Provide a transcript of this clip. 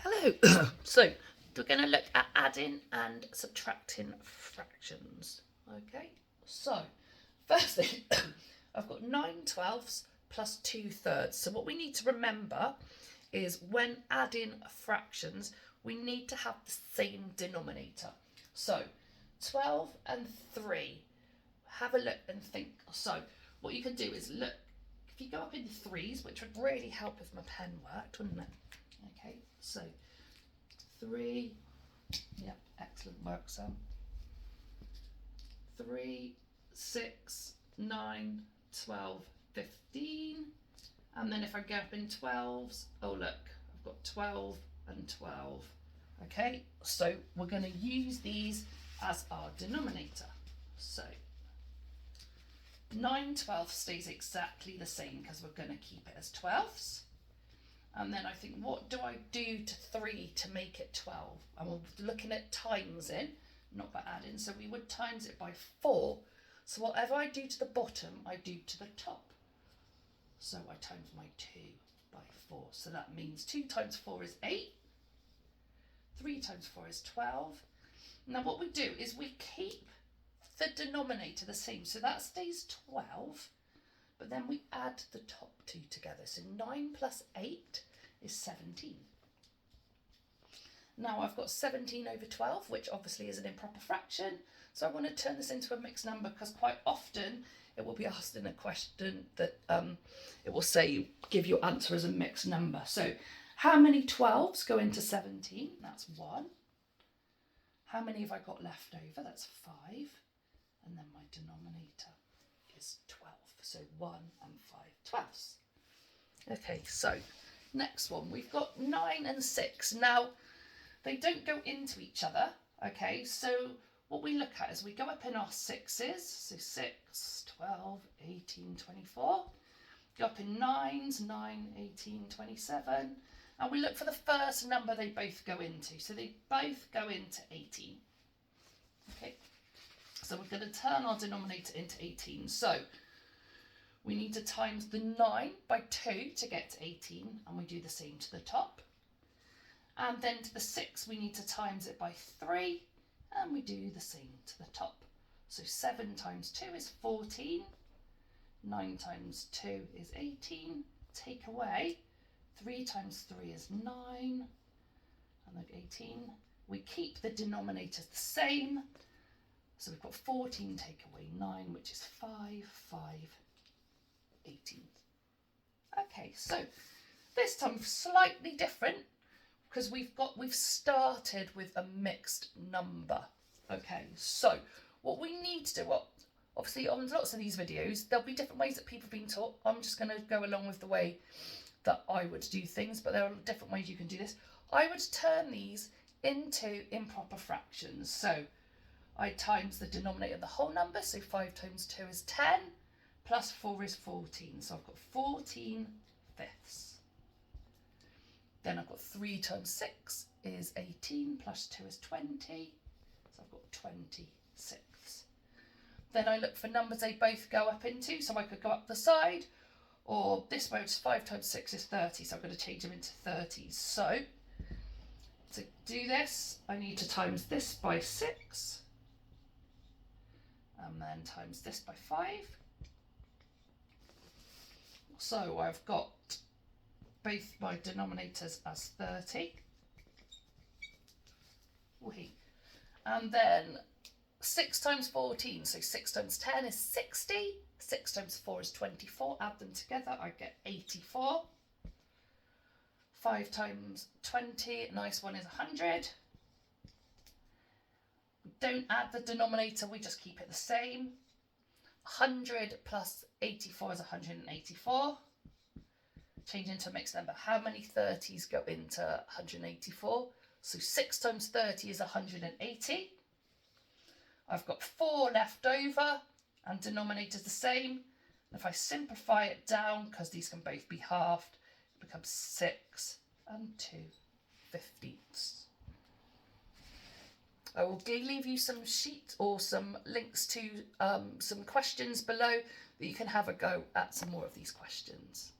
Hello. So we're going to look at adding and subtracting fractions. Okay, so firstly, I've got 9/12 plus 2/3. So what we need to remember is when adding fractions, we need to have the same denominator. So 12 and 3, have a look and think. So what you can do is look, if you go up in threes, which would really help if my pen worked, wouldn't it? Okay, so 3, yep, excellent work, Sam. 3, 6, 9, 12, 15. And then if I go up in 12s, oh look, I've got 12 and 12. Okay, so we're going to use these as our denominator. So 9/12 stays exactly the same because we're going to keep it as 12ths. And then I think, what do I do to 3 to make it 12? And we're looking at times in, not by adding. So we would times it by 4. So whatever I do to the bottom, I do to the top. So I times my 2 by 4. So that means 2 times 4 is 8. 3 times 4 is 12. Now what we do is we keep the denominator the same. So that stays 12. But then we add the top two together. So 9 plus 8 is 17. Now I've got 17 over 12, which obviously is an improper fraction. So I want to turn this into a mixed number because quite often it will be asked in a question that it will say, give your answer as a mixed number. So how many 12s go into 17? That's 1. How many have I got left over? That's 5. And then my denominator is 12. So 1 and 5/12. Okay, so next one, we've got 9 and 6. Now, they don't go into each other, okay? So what we look at is we go up in our 6s, so 6, 12, 18, 24. Go up in 9s, 9, 18, 27. And we look for the first number they both go into. So they both go into 18. Okay, so we're going to turn our denominator into 18. So we need to times the 9 by 2 to get to 18, and we do the same to the top. And then to the 6, we need to times it by 3, and we do the same to the top. So 7 times 2 is 14, 9 times 2 is 18, take away, 3 times 3 is 9, and then 18. We keep the denominators the same, so we've got 14 take away 9, which is 5, 5, 18. Okay, so this time slightly different because we've started with a mixed number. Okay, so what we need to do, well, obviously on lots of these videos there'll be different ways that people have been taught. I'm just going to go along with the way that I would do things, but there are different ways you can do this. I would turn these into improper fractions. So I times the denominator of the whole number, so 5 times 2 is 10. Plus 4 is 14, so I've got 14 fifths. Then I've got 3 times 6 is 18, plus 2 is 20, so I've got 26. Then I look for numbers they both go up into, so I could go up the side, or this way, which is 5 times 6 is 30, so I'm going to change them into 30s. So to do this, I need to times this by 6, and then times this by 5. So I've got both my denominators as 30. And then 6 times 14, so 6 times 10 is 60. 6 times 4 is 24. Add them together, I get 84. 5 times 20, a nice one, is 100. Don't add the denominator, we just keep it the same. 100 plus 84 is 184. Change into a mixed number. How many 30s go into 184? So 6 times 30 is 180. I've got 4 left over, and denominator's the same. And if I simplify it down, because these can both be halved, it becomes 6 and 2/15. I will leave you some sheets or some links to some questions below that you can have a go at some more of these questions.